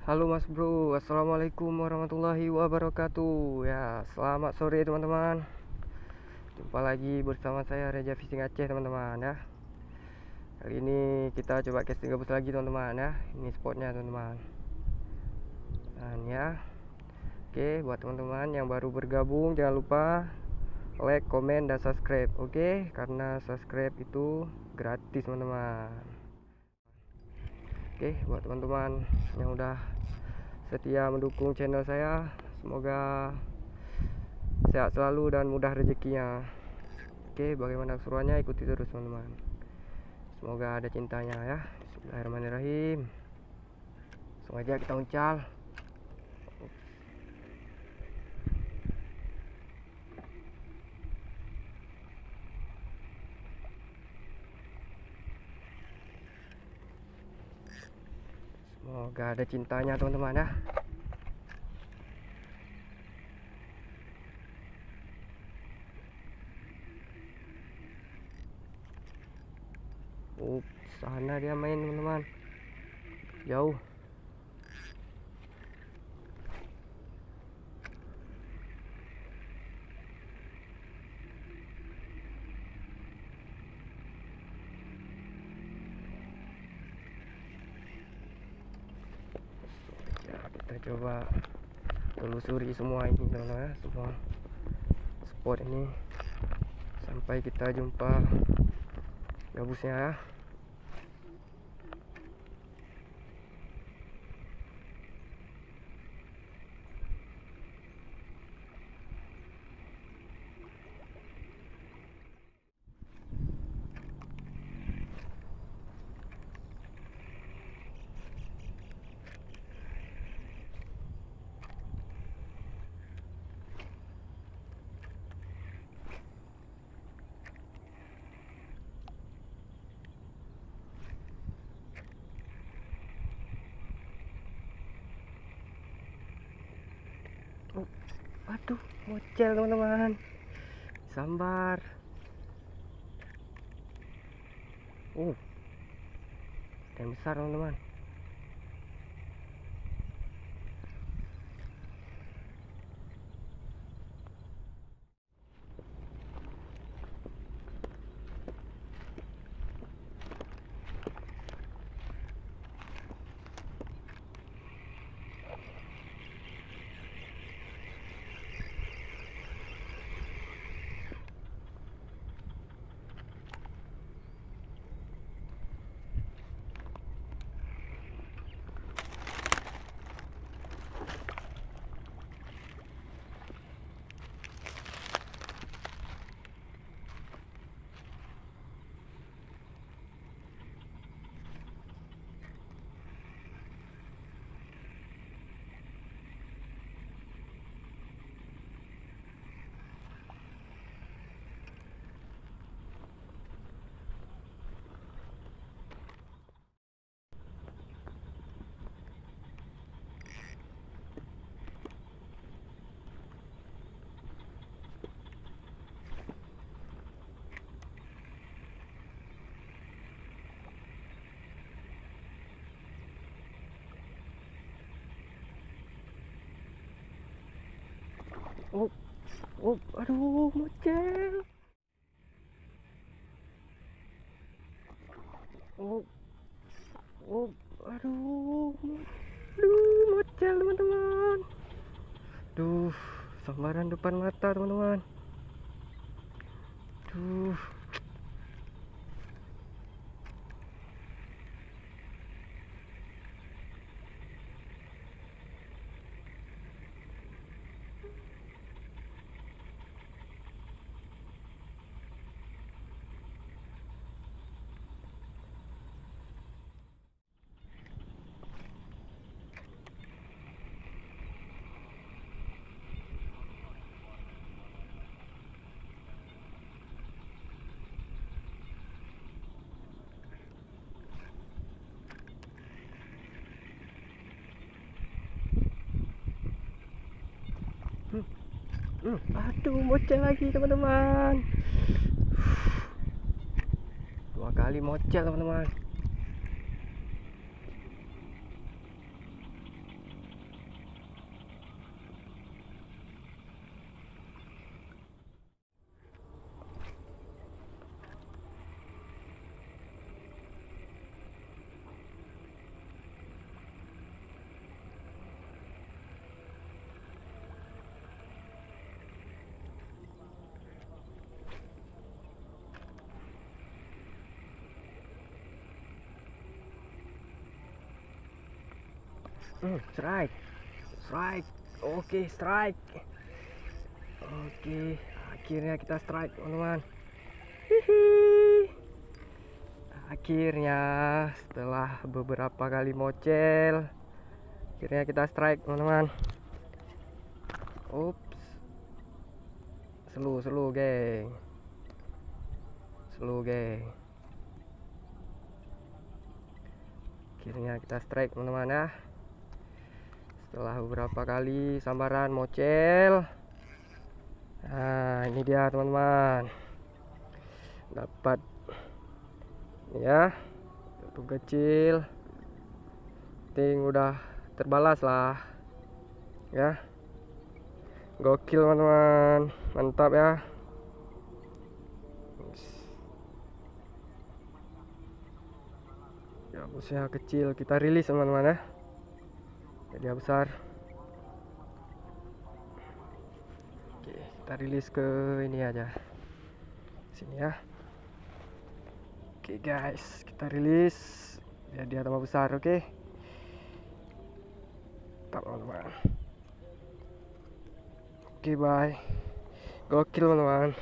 Halo Mas Bro, Assalamualaikum warahmatullahi wabarakatuh. Ya, selamat sore teman-teman. Jumpa lagi bersama saya Reja Fishing Aceh teman-teman ya. Kali ini kita coba casting gabus lagi teman-teman ya. Ini spotnya teman-teman. Dan ya, oke, buat teman-teman yang baru bergabung jangan lupa like, komen, dan subscribe. Oke, karena subscribe itu gratis teman-teman. Oke, buat teman-teman yang udah setia mendukung channel saya, semoga sehat selalu dan mudah rezekinya. Oke, bagaimana keseruannya ikuti terus teman-teman. Semoga ada cintanya ya. Bismillahirrahmanirrahim. Langsung aja kita uncal. Semoga ada cintanya teman-teman ya. Sana dia main teman-teman. Jauh. Ya, kita coba telusuri semua ini teman-teman ya, semua spot ini sampai kita jumpa gabusnya ya. Aduh, mocel teman-teman. Sambar. Yang besar teman-teman. Aduh, mocel. Oh, oh, aduh, mocel teman-teman. Duh, sambaran depan mata teman-teman. Duh. Aduh, mocel lagi teman-teman. Dua kali mocel teman-teman. Strike. Strike. Oke, strike. Oke, akhirnya kita strike, teman-teman. Akhirnya setelah beberapa kali mocel, akhirnya kita strike, teman-teman. Ups. Selu, geng. Selu, geng. Akhirnya kita strike, teman-teman ya. Setelah beberapa kali sambaran mocel. Nah, ini dia, teman-teman. Dapat ya, satu kecil. Ting udah terbalas lah. Ya. Gokil, teman-teman. Mantap ya. Ya, busnya kecil kita rilis, teman-teman ya. Jadi besar. Oke, kita rilis ke ini aja. Sini ya. Oke guys, kita rilis. Jadi dia tambah besar, oke. Teman-teman. Oke, bye. Gokil, teman-teman.